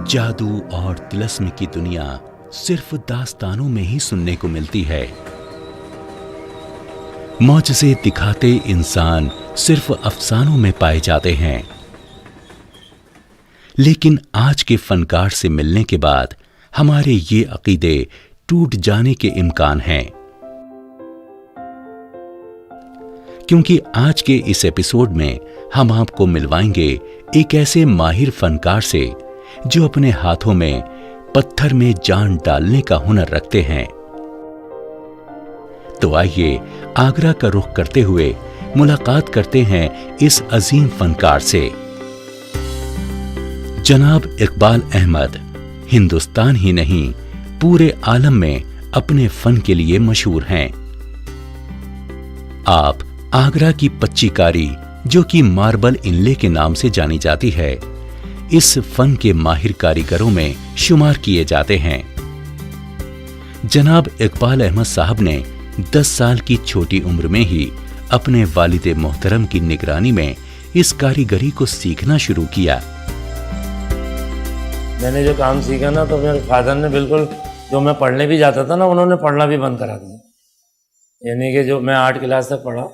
जादू और तिलस्म की दुनिया सिर्फ दास्तानों में ही सुनने को मिलती है। मौजज़े दिखाते इंसान सिर्फ अफसानों में पाए जाते हैं। लेकिन आज के फनकार से मिलने के बाद हमारे ये अकीदे टूट जाने के इम्कान हैं, क्योंकि आज के इस एपिसोड में हम आपको मिलवाएंगे एक ऐसे माहिर फनकार से जो अपने हाथों में पत्थर में जान डालने का हुनर रखते हैं। तो आइए आगरा का रुख करते हुए मुलाकात करते हैं इस अजीम फनकार से। जनाब इकबाल अहमद हिंदुस्तान ही नहीं पूरे आलम में अपने फन के लिए मशहूर हैं। आप आगरा की पच्चीकारी, जो कि मार्बल इनले के नाम से जानी जाती है, इस फन के माहिर कारीगरों में शुमार किए जाते हैं। जनाब इकबाल अहमद साहब ने 10 साल की छोटी उम्र में ही अपने वालिद मोहतरम की निगरानी में इस कारीगरी को सीखना शुरू किया। मैंने जो काम सीखा ना, तो मेरे फादर ने बिल्कुल, जो मैं पढ़ने भी जाता था ना, उन्होंने पढ़ना भी बंद करा दिया। यानी कि जो मैं 8 क्लास तक पढ़ा,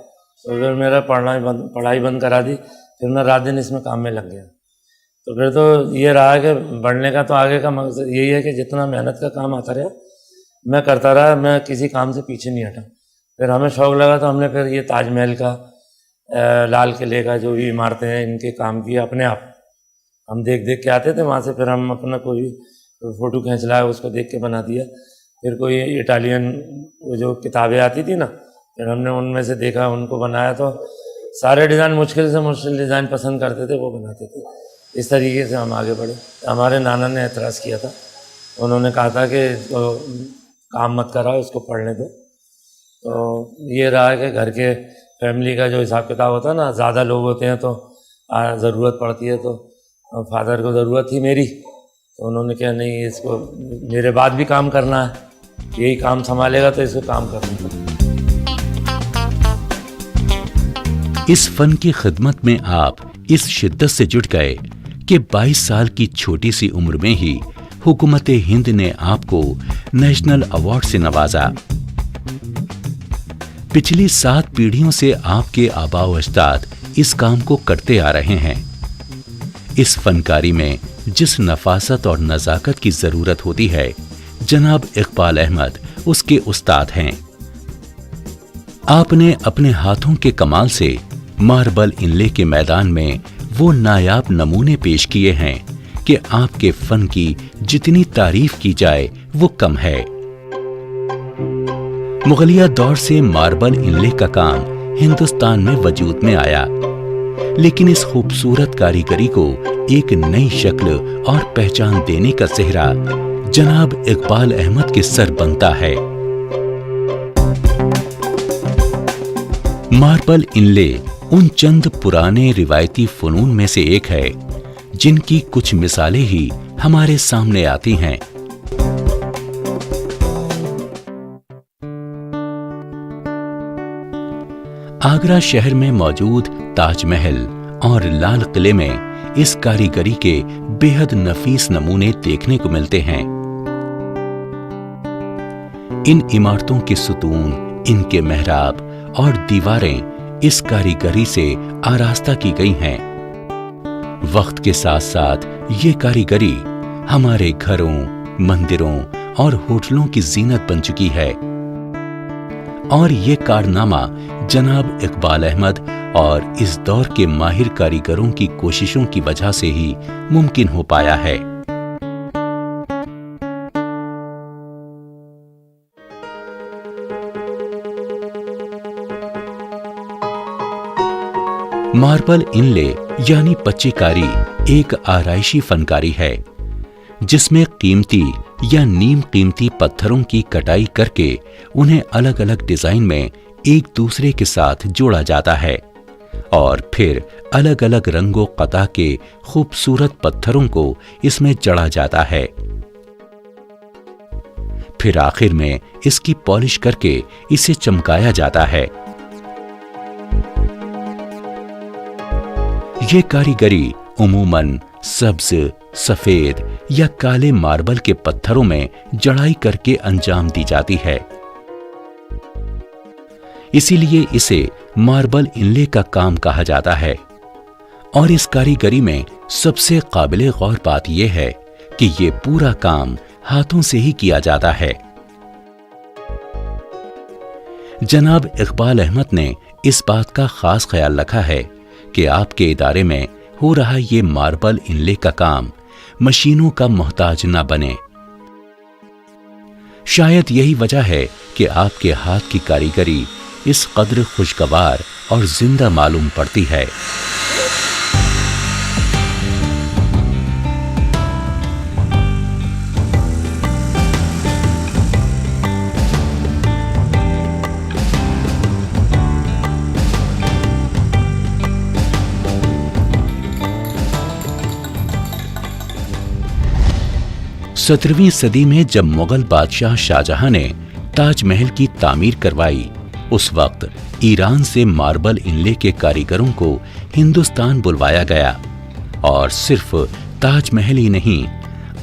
तो फिर मेरा पढ़ाई बंद करा दी। फिर मैं रात दिन इसमें काम में लग गया। तो फिर तो ये रहा कि बढ़ने का तो आगे का मकसद यही है कि जितना मेहनत का काम आता रहा मैं करता रहा, मैं किसी काम से पीछे नहीं हटा। फिर हमें शौक़ लगा तो हमने फिर ये ताजमहल का, लाल किले का, जो भी इमारतें हैं, इनके काम किए अपने आप। हम देख देख के आते थे वहाँ से, फिर हम अपना कोई फ़ोटो खींच लाया, उसको देख के बना दिया। फिर कोई इटालियन जो किताबें आती थी ना, फिर हमने उनमें से देखा, उनको बनाया। तो सारे डिज़ाइन मुश्किल से मुश्किल डिज़ाइन पसंद करते थे, वो बनाते थे। इस तरीके से हम आगे बढ़े। हमारे नाना ने एतराज़ किया था, उन्होंने कहा था कि तो काम मत कराओ, इसको पढ़ने दो। तो ये रहा कि घर के फैमिली का जो हिसाब किताब होता है ना, ज़्यादा लोग होते हैं तो ज़रूरत पड़ती है। तो फादर को ज़रूरत थी मेरी, तो उन्होंने कहा नहीं, इसको मेरे बाद भी काम करना है, यही काम संभालेगा तो इसको काम करना है। इस फन की खिदमत में आप इस शिद्दत से जुट गए कि 22 साल की छोटी सी उम्र में ही हुकूमत हिंद ने आपको नेशनल अवार्ड से नवाजा। पिछली 7 पीढ़ियों से आपके आबाओ अजदाद इस काम को करते आ रहे हैं। इस फनकारी में जिस नफासत और नजाकत की जरूरत होती है, जनाब इकबाल अहमद उसके उस्ताद हैं। आपने अपने हाथों के कमाल से मार्बल इनले के मैदान में वो नायाब नमूने पेश किए हैं कि आपके फन की जितनी तारीफ की जाए वो कम है। मुगलिया दौर से मार्बल इनले का काम हिंदुस्तान में वजूद में आया, लेकिन इस खूबसूरत कारीगरी को एक नई शक्ल और पहचान देने का सेहरा जनाब इकबाल अहमद के सर बनता है। मार्बल इनले उन चंद पुराने रिवायती फनून में से एक है जिनकी कुछ मिसालें ही हमारे सामने आती हैं। आगरा शहर में मौजूद ताजमहल और लाल किले में इस कारीगरी के बेहद नफीस नमूने देखने को मिलते हैं। इन इमारतों के सुतून, इनके मेहराब और दीवारें इस कारीगरी से आरास्ता की गई हैं। वक्त के साथ साथ ये कारीगरी हमारे घरों, मंदिरों और होटलों की जीनत बन चुकी है। और ये कारनामा जनाब इकबाल अहमद और इस दौर के माहिर कारीगरों की कोशिशों की वजह से ही मुमकिन हो पाया है। मार्बल इनले यानी पच्चीकारी एक आराइशी फनकारी है जिसमें कीमती या नीम कीमती पत्थरों की कटाई करके उन्हें अलग अलग डिजाइन में एक दूसरे के साथ जोड़ा जाता है और फिर अलग अलग रंगों कता के खूबसूरत पत्थरों को इसमें जड़ा जाता है। फिर आखिर में इसकी पॉलिश करके इसे चमकाया जाता है। ये कारीगरी उमूमन सब्ज, सफेद या काले मार्बल के पत्थरों में जड़ाई करके अंजाम दी जाती है। इसीलिए इसे मार्बल इनले का काम कहा जाता है। और इस कारीगरी में सबसे काबिले गौर बात यह है कि ये पूरा काम हाथों से ही किया जाता है। जनाब इकबाल अहमद ने इस बात का खास ख्याल रखा है कि आपके इदारे में हो रहा ये मार्बल इनले का काम मशीनों का मोहताज न बने। शायद यही वजह है कि आपके हाथ की कारीगरी इस कद्र खुशगवार और जिंदा मालूम पड़ती है। सत्रहवीं सदी में जब मुगल बादशाह शाहजहां ने ताजमहल की तामीर करवाई, उस वक्त ईरान से मार्बल इनले के कारीगरों को हिंदुस्तान बुलवाया गया और सिर्फ ताजमहल ही नहीं,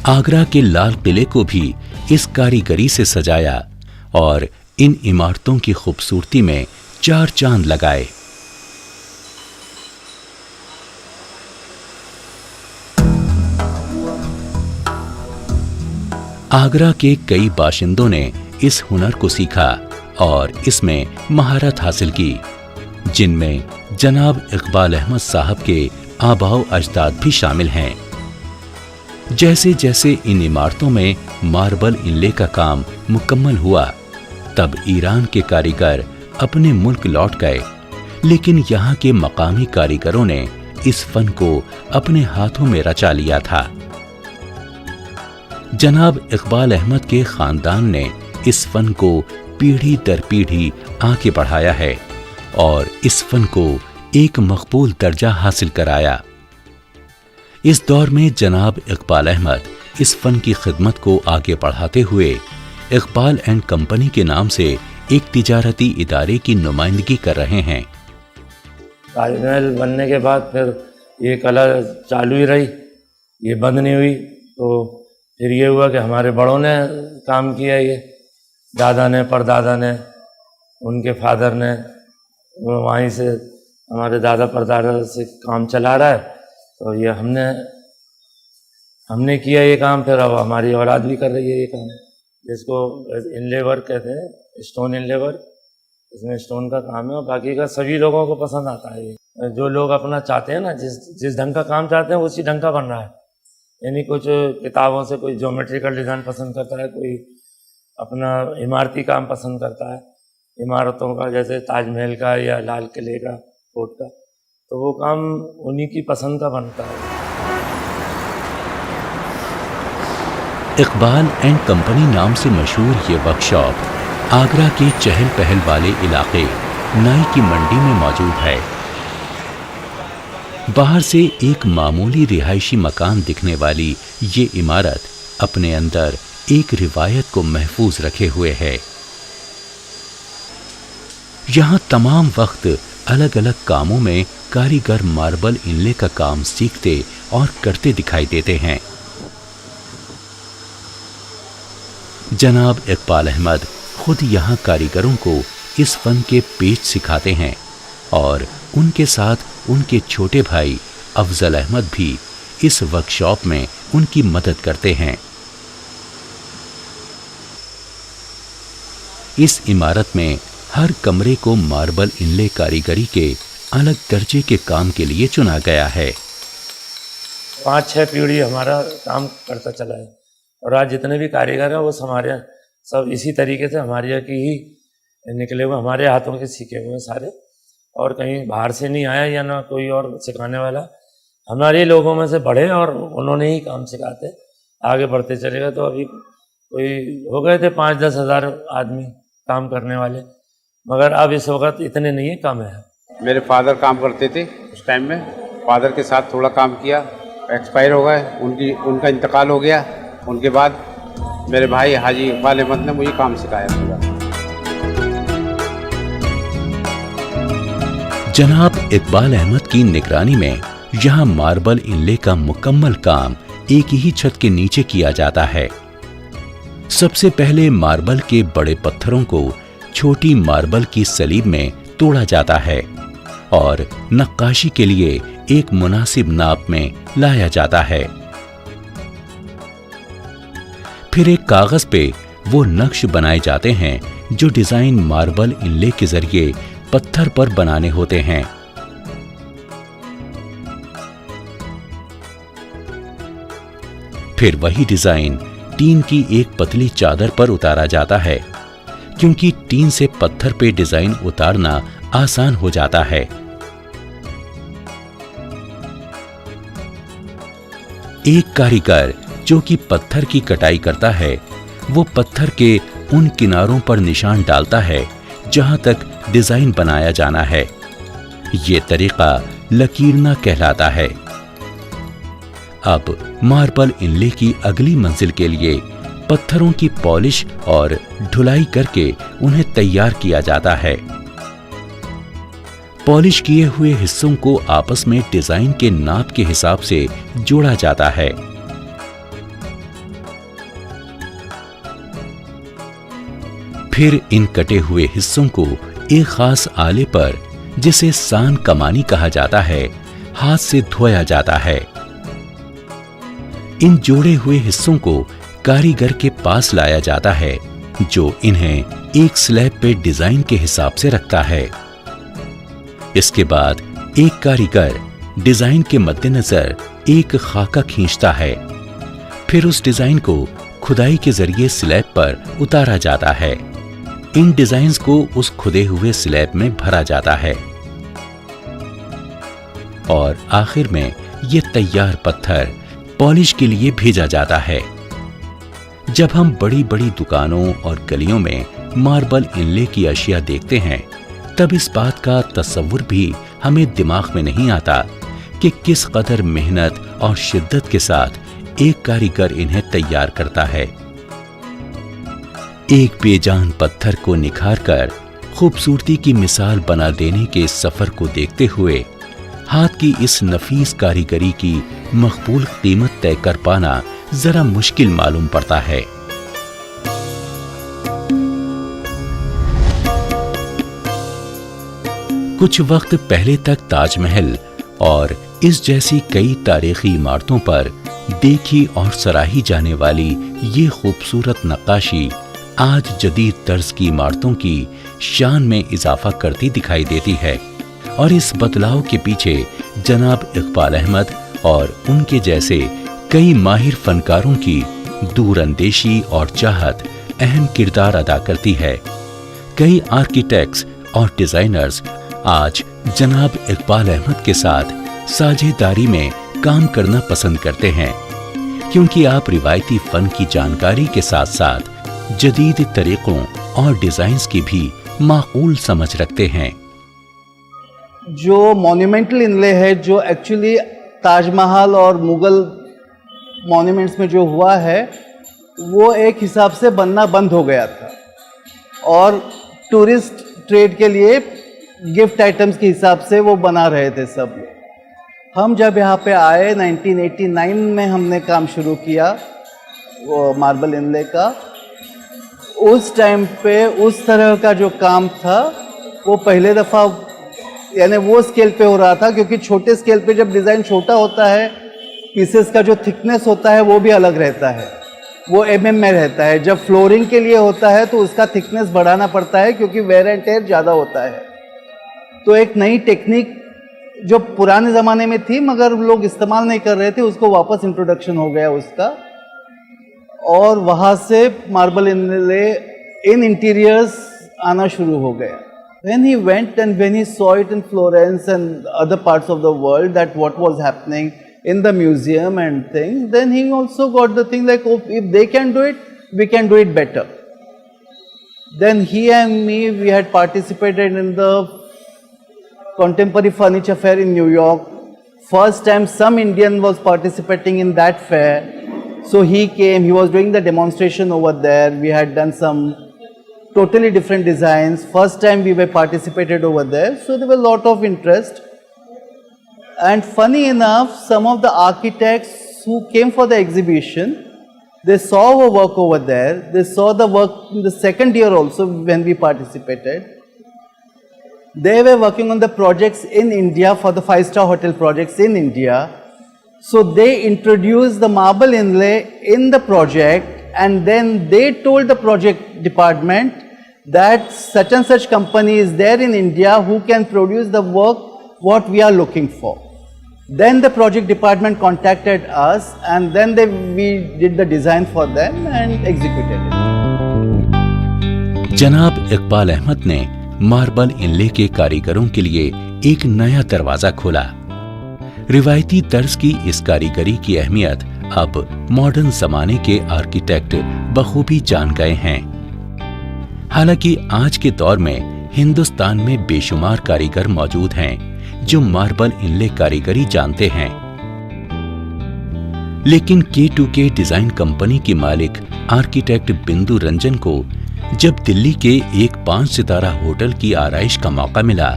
आगरा के लाल किले को भी इस कारीगरी से सजाया और इन इमारतों की खूबसूरती में चार चांद लगाए। आगरा के कई बाशिंदों ने इस हुनर को सीखा और इसमें महारत हासिल की, जिनमें जनाब इकबाल अहमद साहब के आबाओ अजदाद भी शामिल हैं। जैसे जैसे इन इमारतों में मार्बल इनले का काम मुकम्मल हुआ, तब ईरान के कारीगर अपने मुल्क लौट गए, लेकिन यहाँ के मकामी कारीगरों ने इस फन को अपने हाथों में रचा लिया था। जनाब इकबाल अहमद के खानदान ने इस फन को पीढ़ी दर पीढ़ी आगे बढ़ाया है और इस फन को एक मकबूल दर्जा हासिल कराया। इस दौर में जनाब इकबाल अहमद इस फन की खिदमत को आगे बढ़ाते हुए इकबाल एंड कंपनी के नाम से एक तिजारती इदारे की नुमाइंदगी कर रहे हैं। ताजमहल बनने के बाद फिर ये कला चालू ही रही, ये बंद नहीं हुई। तो फिर ये हुआ कि हमारे बड़ों ने काम किया, ये दादा ने, परदादा ने, उनके फादर ने, वहीं से हमारे दादा परदादा से काम चला रहा है। तो ये हमने किया ये काम, फिर अब हमारी औलाद भी कर रही है ये काम, जिसको इनले वर्क कहते हैं, स्टोन इनले वर्क। इसमें स्टोन का काम है और बाकी का सभी लोगों को पसंद आता है। ये जो लोग अपना चाहते हैं ना, जिस ढंग का काम चाहते हैं उसी ढंग का बन रहा है। यानी कुछ किताबों से कोई ज्योमेट्रिकल डिज़ाइन पसंद करता है, कोई अपना इमारती काम पसंद करता है, इमारतों का, जैसे ताजमहल का या लाल किले का, फोर्ट का, तो वो काम उन्हीं की पसंद का बनता है। इकबाल एंड कंपनी नाम से मशहूर ये वर्कशॉप आगरा के चहल पहल वाले इलाके नाई की मंडी में मौजूद है। बाहर से एक मामूली रिहायशी मकान दिखने वाली ये इमारत अपने अंदर एक रिवायत को महफूज रखे हुए है। यहाँ तमाम वक्त अलग अलग कामों में कारीगर मार्बल इनले का काम सीखते और करते दिखाई देते हैं। जनाब इकबाल अहमद खुद यहाँ कारीगरों को इस फन के पेच सिखाते हैं और उनके साथ उनके छोटे भाई अफजल अहमद भी इस वर्कशॉप में उनकी मदद करते हैं। इस इमारत में हर कमरे को मार्बल इनले कारीगरी के अलग दर्जे के काम के लिए चुना गया है। 5-6 पीढ़ी हमारा काम करता चला है और आज जितने भी कारीगर हैं वो हमारे सब इसी तरीके से हमारे यहाँ की ही निकले हुए, हमारे हाथों के सीखे हुए हैं सारे, और कहीं बाहर से नहीं आया या ना कोई और सिखाने वाला। हमारे लोगों में से बड़े और उन्होंने ही काम सिखाते, आगे बढ़ते चले गए। तो अभी कोई हो गए थे 5-10 हज़ार आदमी काम करने वाले, मगर अब इस वक्त इतने नहीं है, कम है। मेरे फादर काम करते थे उस टाइम में, फादर के साथ थोड़ा काम किया, एक्सपायर हो गए, उनका इंतकाल हो गया। उनके बाद मेरे भाई हाजी इकबाल अहमद ने मुझे काम सिखाया पूरा। जनाब इकबाल अहमद की निगरानी में यहाँ मार्बल इनले का मुकम्मल काम एक ही छत के नीचे किया जाता है। सबसे पहले मार्बल के बड़े पत्थरों को छोटी मार्बल की सलीब में तोड़ा जाता है और नक्काशी के लिए एक मुनासिब नाप में लाया जाता है। फिर एक कागज पे वो नक्श बनाए जाते हैं जो डिजाइन मार्बल इनले के जरिए पत्थर पर बनाने होते हैं। फिर वही डिजाइन टीन की एक पतली चादर पर उतारा जाता है, क्योंकि टीन से पत्थर पे डिजाइन उतारना आसान हो जाता है। एक कारीगर जो कि पत्थर की कटाई करता है, वो पत्थर के उन किनारों पर निशान डालता है जहां तक डिजाइन बनाया जाना है। ये तरीका लकीरना कहलाता है। अब मार्बल इनले की अगली मंजिल के लिए पत्थरों की पॉलिश और ढुलाई करके उन्हें तैयार किया जाता है। पॉलिश किए हुए हिस्सों को आपस में डिजाइन के नाप के हिसाब से जोड़ा जाता है। फिर इन कटे हुए हिस्सों को एक खास आले पर, जिसे सान कमानी कहा जाता है, हाथ से धोया जाता है। इन जोड़े हुए हिस्सों को कारीगर के पास लाया जाता है, जो इन्हें एक स्लैब पे डिजाइन के हिसाब से रखता है। इसके बाद एक कारीगर डिजाइन के मद्देनजर एक खाका खींचता है। फिर उस डिजाइन को खुदाई के जरिए स्लैब पर उतारा जाता है। इन डिजाइन्स को उस खुदे हुए स्लैब में भरा जाता है और आखिर में ये तैयार पत्थर पॉलिश के लिए भेजा जाता है। जब हम बड़ी बड़ी दुकानों और गलियों में मार्बल इनले की अशिया देखते हैं, तब इस बात का तस्वुर भी हमें दिमाग में नहीं आता कि किस कदर मेहनत और शिद्दत के साथ एक कारीगर इन्हें तैयार करता है। एक बेजान पत्थर को निखार कर खूबसूरती की मिसाल बना देने के सफर को देखते हुए हाथ की इस नफीस कारीगरी की मकबूल कीमत तय कर पाना जरा मुश्किल मालूम पड़ता है। कुछ वक्त पहले तक ताजमहल और इस जैसी कई तारीखी इमारतों पर देखी और सराही जाने वाली ये खूबसूरत नक्काशी आज जदीद तर्ज की इमारतों की शान में इजाफा करती दिखाई देती है। और इस बदलाव के पीछे जनाब इकबाल अहमद और उनके जैसे कई माहिर फनकारों की दूरअंदेशी और चाहत अहम किरदार अदा करती है। कई आर्किटेक्ट्स और डिजाइनर्स आज जनाब इकबाल अहमद के साथ साझेदारी में काम करना पसंद करते हैं, क्योंकि आप रिवायती फन की जानकारी के साथ साथ जदीद तरीकों और डिजाइन्स की भी माकूल समझ रखते हैं। जो मॉन्यूमेंटल इनले है, जो एक्चुअली ताजमहल और मुगल मॉन्यूमेंट्स में जो हुआ है, वो एक हिसाब से बनना बंद हो गया था और टूरिस्ट ट्रेड के लिए गिफ्ट आइटम्स के हिसाब से वो बना रहे थे सब लोग। हम जब यहाँ पे आए 1989 में हमने काम शुरू किया वो मार्बल इनले का। उस टाइम पे उस तरह का जो काम था वो पहले दफ़ा यानी वो स्केल पे हो रहा था, क्योंकि छोटे स्केल पे जब डिज़ाइन छोटा होता है, पीसेस का जो थिकनेस होता है वो भी अलग रहता है, वो mm में रहता है। जब फ्लोरिंग के लिए होता है तो उसका थिकनेस बढ़ाना पड़ता है, क्योंकि वेयर एंड टेयर ज़्यादा होता है। तो एक नई टेक्निक जो पुराने ज़माने में थी मगर लोग इस्तेमाल नहीं कर रहे थे, उसको वापस इंट्रोडक्शन हो गया उसका, और वहाँ से मार्बल इनले इन इंटीरियर्स आना शुरू हो गया। When he went and when he saw it in Florence and other parts of the world, that what was happening in the museum and things, then he also got the thing like, oh, if they can do it, we can do it better. Then he and me, we had participated in the Contemporary Furniture Fair in New York. First time some Indian was participating in that fair. So he came, he was doing the demonstration over there. We had done some totally different designs. First time we were participated over there, so there was a lot of interest. And funny enough, some of the architects who came for the exhibition, they saw our work over there. They saw the work in the second year also when we participated. They were working on the projects in India for the 5-star hotel projects in India. So they introduced the marble inlay in the project, and then they told the project department that such and such company is there in India who can produce the work what we are looking for. Then the project department contacted us, and then we did the design for them and executed it. जनाब इकबाल अहमद ने marble इनले के कारीगरों के लिए एक नया दरवाजा खोला। रिवायती तर्ज की इस कारीगरी की अहमियत अब मॉडर्न जमाने के आर्किटेक्ट बखूबी जान गए हैं। हालांकि आज के दौर में हिंदुस्तान में बेशुमार कारीगर मौजूद हैं जो मार्बल इनले कारीगरी जानते हैं, लेकिन K2K डिजाइन कंपनी की मालिक आर्किटेक्ट बिंदु रंजन को जब दिल्ली के एक 5 सितारा होटल की आराइश का मौका मिला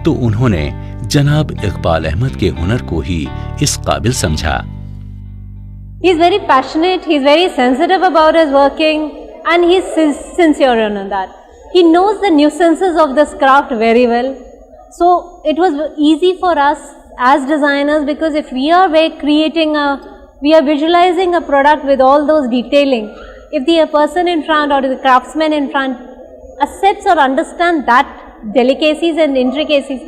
तो उन्होंने जनाब इकबाल अहमद के हुनर को ही इस काबिल समझा। He is very passionate, he is very sensitive about his working, and he is sincere in that. He knows the nuances of this craft very well. So it was easy for us as designers, because if we are we are visualizing a product with all those detailing, if the person in front or the craftsman in front accepts or understands that delicacies and intricacies,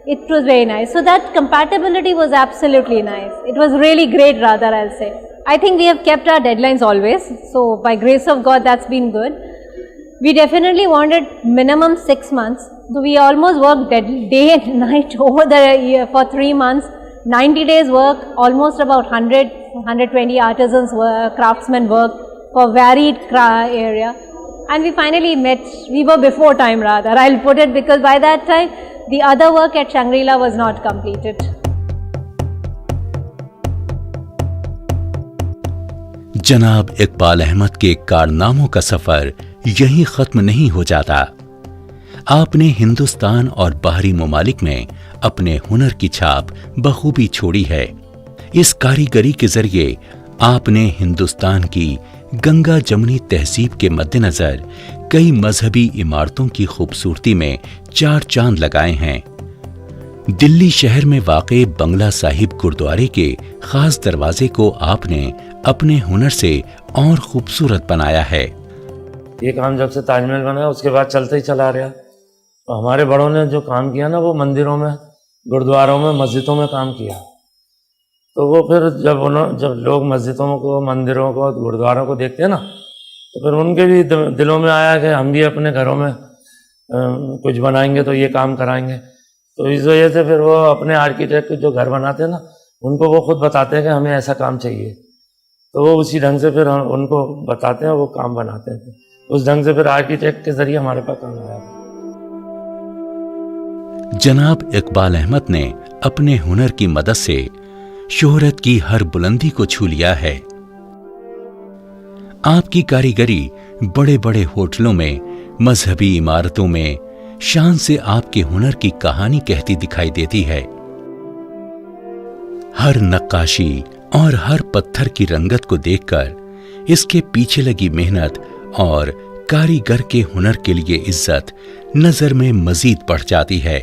it was very nice. So that compatibility was absolutely nice. It was really great, rather, I'll say. I think we have kept our deadlines always. So by grace of God, that's been good. We definitely wanted minimum 6 months. So we almost worked day and night over the year for 3 months. 90 days work, almost about 120 artisans, craftsmen work for varied area. And we finally met. We were before time, rather, I'll put it, because by that time, the other work at Shangri-La was not completed. जनाब इकबाल अहमद के कारनामों का सफर यहीं खत्म नहीं हो जाता। आपने हिंदुस्तान और बाहरी ममालिक में अपने हुनर की छाप बखूबी छोड़ी है। इस कारीगरी के जरिए आपने हिंदुस्तान की गंगा जमुनी तहजीब के मद्देनजर कई मजहबी इमारतों की खूबसूरती में 4 चांद लगाए हैं। दिल्ली शहर में वाक़े बंगला साहिब गुरुद्वारे के खास दरवाजे को आपने अपने हुनर से और खूबसूरत बनाया है। ये काम जब से ताजमहल बना उसके बाद चलते ही चला रहा। तो हमारे बड़ों ने जो काम किया ना, वो मंदिरों में, गुरुद्वारों में, मस्जिदों में काम किया। तो वो फिर जब लोग मस्जिदों को, मंदिरों को, गुरुद्वारों को देखते हैं ना, तो फिर उनके भी दिलों में आया कि हम भी अपने घरों में कुछ बनाएंगे तो ये काम कराएंगे। तो इस वजह से फिर वो अपने आर्किटेक्ट जो घर बनाते हैं ना, उनको वो खुद बताते हैं कि हमें ऐसा काम चाहिए। तो वो उसी ढंग से फिर उनको बताते हैं, वो काम बनाते हैं। उस ढंग से फिर आर्किटेक्ट के जरिए हमारे पास काम आया। जनाब इकबाल अहमद ने अपने हुनर की मदद से शोहरत की हर बुलंदी को छू लिया है। आपकी कारीगरी बड़े बड़े होटलों में, मजहबी इमारतों में शान से आपके हुनर की कहानी कहती दिखाई देती है। हर नक्काशी और हर पत्थर की रंगत को देखकर इसके पीछे लगी मेहनत और कारीगर के हुनर के लिए इज्जत नजर में मजीद बढ़ जाती है।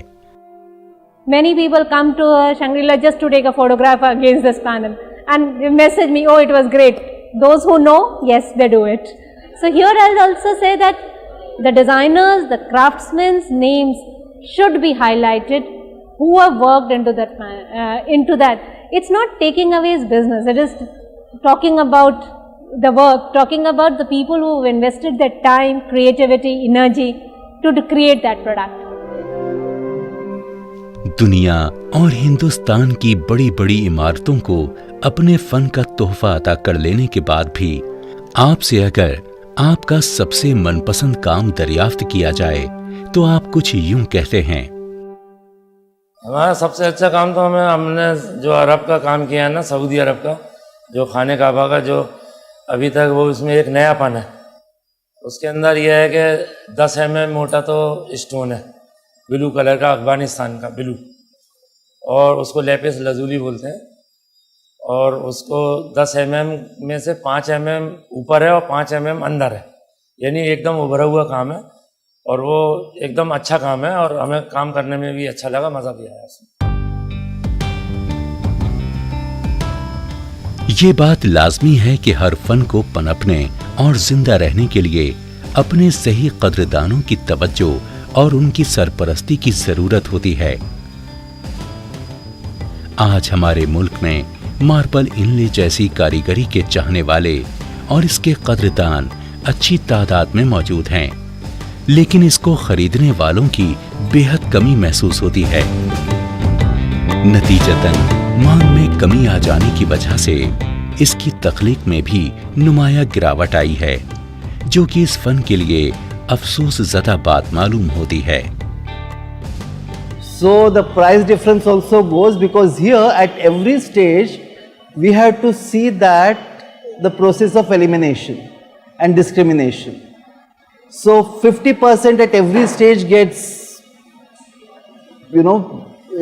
Many people come to Shangri-La just to take a photograph against this panel and they message me, oh, it was great. Those who know, yes, they do it. So here I'll also say that the designers, the craftsmen's names should be highlighted who have worked into that. It's not taking away his business. It is talking about the work, talking about the people who have invested their time, creativity, energy to create that product. दुनिया और हिंदुस्तान की बड़ी बड़ी इमारतों को अपने fun का तोहफा अता कर लेने के बाद भी आपसे अगर आपका सबसे मनपसंद काम दरियाफ्त किया जाए तो आप कुछ यूं कहते हैं। हमारा सबसे अच्छा काम तो हमने जो अरब का काम किया है ना, सऊदी अरब का, जो खाने काबा का, जो अभी तक वो इसमें एक नयापन है। उसके अंदर यह है कि 10 mm मोटा तो स्टोन है, ब्लू कलर का, अफगानिस्तान का ब्लू, اور اس کو لیپس لازولی بولتے ہیں, اور اس کو 10 mm میں سے 5 mm اوپر ہے اور 5 mm اندر ہے, یعنی ایک دم ابھرا ہوا کام ہے, اور وہ ایک دم اچھا کام ہے, اور ہمیں کام کرنے میں بھی اچھا لگا, مزہ بھی آیا اس میں. یہ بات لازمی ہے کہ ہر فن کو پنپنے اور زندہ رہنے کے لیے اپنے صحیح قدردانوں کی توجہ اور ان کی سرپرستی کی ضرورت ہوتی ہے. آج ہمارے ملک میں ماربل انلے جیسی کاریگری کے چاہنے والے اور اس کے قدردان اچھی تعداد میں موجود ہیں, لیکن اس کو خریدنے والوں کی بے حد کمی محسوس ہوتی ہے. نتیجتاً مانگ میں کمی آ جانے کی وجہ سے اس کی تخلیق میں بھی نمایاں گراوٹ آئی ہے, جو کہ اس فن کے لیے افسوس زدہ بات معلوم ہوتی ہے. So the price difference also goes, because here at every stage we have to see that the process of elimination and discrimination. So 50% at every stage gets,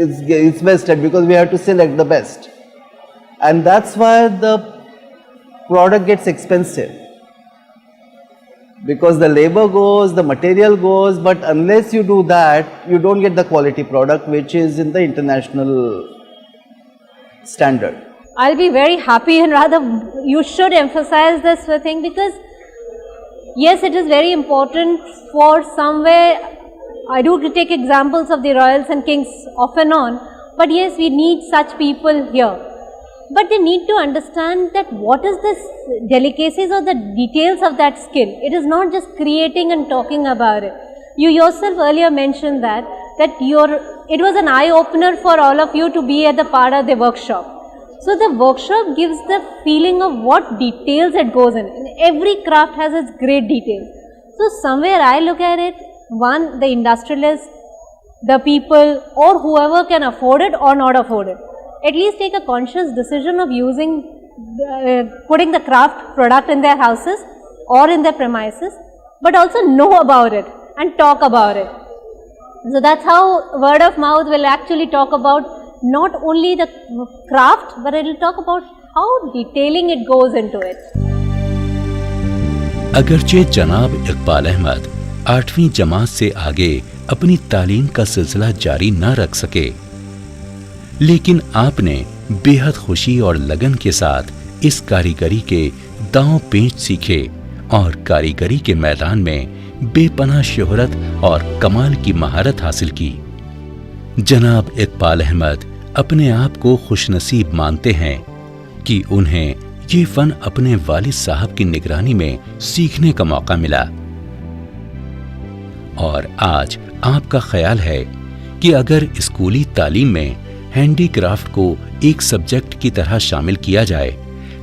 it's wasted, because we have to select the best. And that's why the product gets expensive. Because the labor goes, the material goes, but unless you do that, you don't get the quality product which is in the international standard. I'll be very happy, and rather you should emphasize this thing, because yes, it is very important for somewhere. I do take examples of the royals and kings off and on, but yes, we need such people here. But they need to understand that what is this delicacies or the details of that skill. It is not just creating and talking about it. You yourself earlier mentioned that it was an eye-opener for all of you to be at the part of the workshop. So the workshop gives the feeling of what details it goes in. And every craft has its great details. So somewhere I look at it, one, the industrialists, the people, or whoever can afford it or not afford it, at least take a conscious decision of putting the craft product in their houses or in their premises, but also know about it and talk about it. So that's how word of mouth will actually talk about not only the craft, but it will talk about how detailing it goes into it. اگرچہ جناب اقبال احمد 8ویں جماعت سے آگے اپنی تعلیم کا سلسلہ جاری نہ رکھ سکے، لیکن آپ نے بے حد خوشی اور لگن کے ساتھ اس کاریگری کے داؤں پیچ سیکھے اور کاریگری کے میدان میں بے پناہ شہرت اور کمال کی مہارت حاصل کی. جناب اقبال احمد اپنے آپ کو خوش نصیب مانتے ہیں کہ انہیں یہ فن اپنے والد صاحب کی نگرانی میں سیکھنے کا موقع ملا، اور آج آپ کا خیال ہے کہ اگر اسکولی تعلیم میں ہینڈی کرافٹ کو ایک سبجیکٹ کی طرح شامل کیا جائے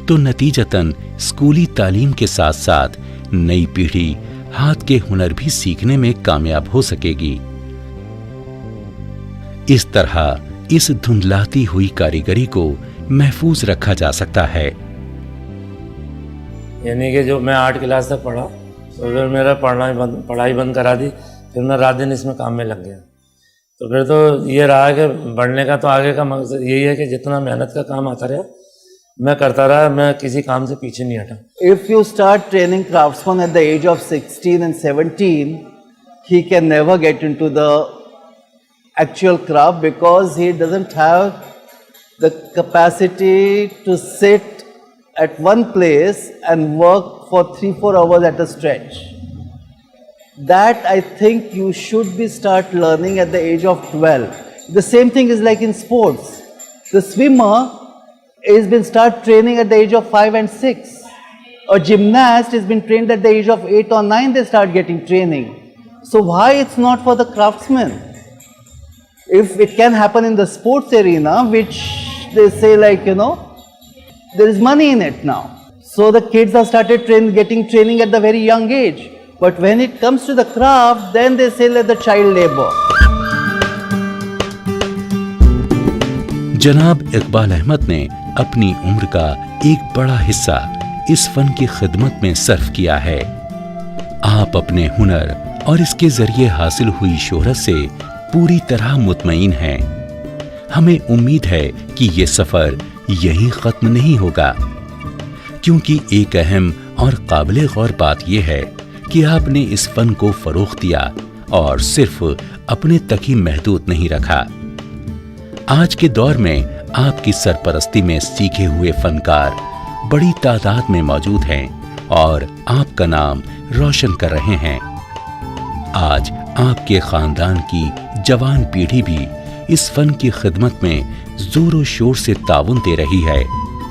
تو نتیجتاً اسکولی تعلیم کے ساتھ ساتھ نئی پیڑھی ہاتھ کے ہنر بھی سیکھنے میں کامیاب ہو سکے گی. اس طرح اس دھندلاتی ہوئی کاریگری کو محفوظ رکھا جا سکتا ہے. یعنی کہ جو میں 8 کلاس تک پڑھا تو پھر میرا پڑھائی بند کرا دی، پھر میں رات دن اس میں کام میں لگ گیا. تو پھر تو یہ رہا کہ بڑھنے کا تو آگے کا مقصد یہی ہے کہ جتنا محنت کا کام آتا رہا میں کرتا رہا، میں کسی کام سے پیچھے نہیں ہٹا. If you start training craftsman at the age of 16 and 17, he can never get into the actual craft because he doesn't have the capacity to sit at one place and work for 3-4 hours at a stretch. That I think you should be start learning at the age of 12. The same thing is like in sports. The swimmer has been start training at the age of 5 and 6. A gymnast has been trained at the age of 8 or 9, they start getting training. So why it's not for the craftsmen? If it can happen in the sports arena, which they say there is money in it now. So the kids have started getting training at the very young age. But when it comes to the craft, then they say the child labor. جناب اقبال احمد نے اپنی عمر کا ایک بڑا حصہ اس فن کی خدمت میں صرف کیا ہے. آپ اپنے ہنر اور اس کے ذریعے حاصل ہوئی شہرت سے پوری طرح مطمئن ہیں. हमें उम्मीद है कि ये सफर यहीं खत्म नहीं होगा, क्योंकि एक अहम और काबिले गौर बात यह है कि आपने इस फन को फरोख्त दिया और सिर्फ अपने तक ही महदूद नहीं रखा। आज के दौर में आपकी सरपरस्ती में सीखे हुए फनकार बड़ी तादाद में मौजूद हैं और आपका नाम रोशन कर रहे हैं। आज आपके खानदान की जवान पीढ़ी भी इस फन की खिदमत में जोरों शोर से ताउन दे रही है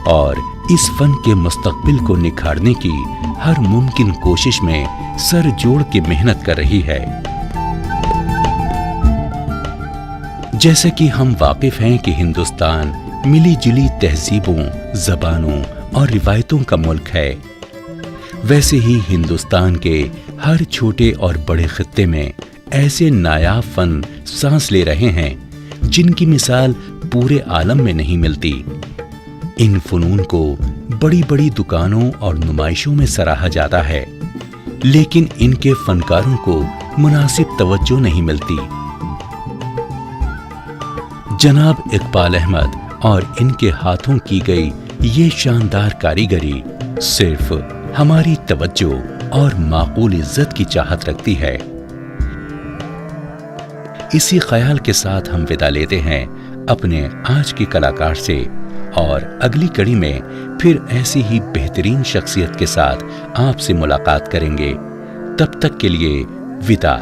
और इस फन के मुस्तकबिल को निखारने की हर मुमकिन कोशिश में सर जोड़ के मेहनत कर रही है। जैसे कि हम वाकिफ हैं कि हिंदुस्तान मिली जुली तहजीबों, जबानों और रिवायतों का मुल्क है, वैसे ही हिंदुस्तान के हर छोटे और बड़े खित्ते में ऐसे नायाब फन सांस ले रहे हैं जिनकी मिसाल पूरे आलम में नहीं मिलती। इन फनून को बड़ी बड़ी दुकानों और नुमाइशों में सराहा जाता है, लेकिन इनके फनकारों को मुनासिब तवज्जो नहीं मिलती। जनाब इकबाल अहमद और इनके हाथों की गई ये शानदार कारीगरी सिर्फ हमारी तवज्जो और माकूल इज्जत की चाहत रखती है। इसी ख्याल के साथ हम विदा लेते हैं अपने आज के कलाकार से और अगली कड़ी में फिर ऐसी ही बेहतरीन शख्सियत के साथ आपसे मुलाकात करेंगे। तब तक के लिए विदा।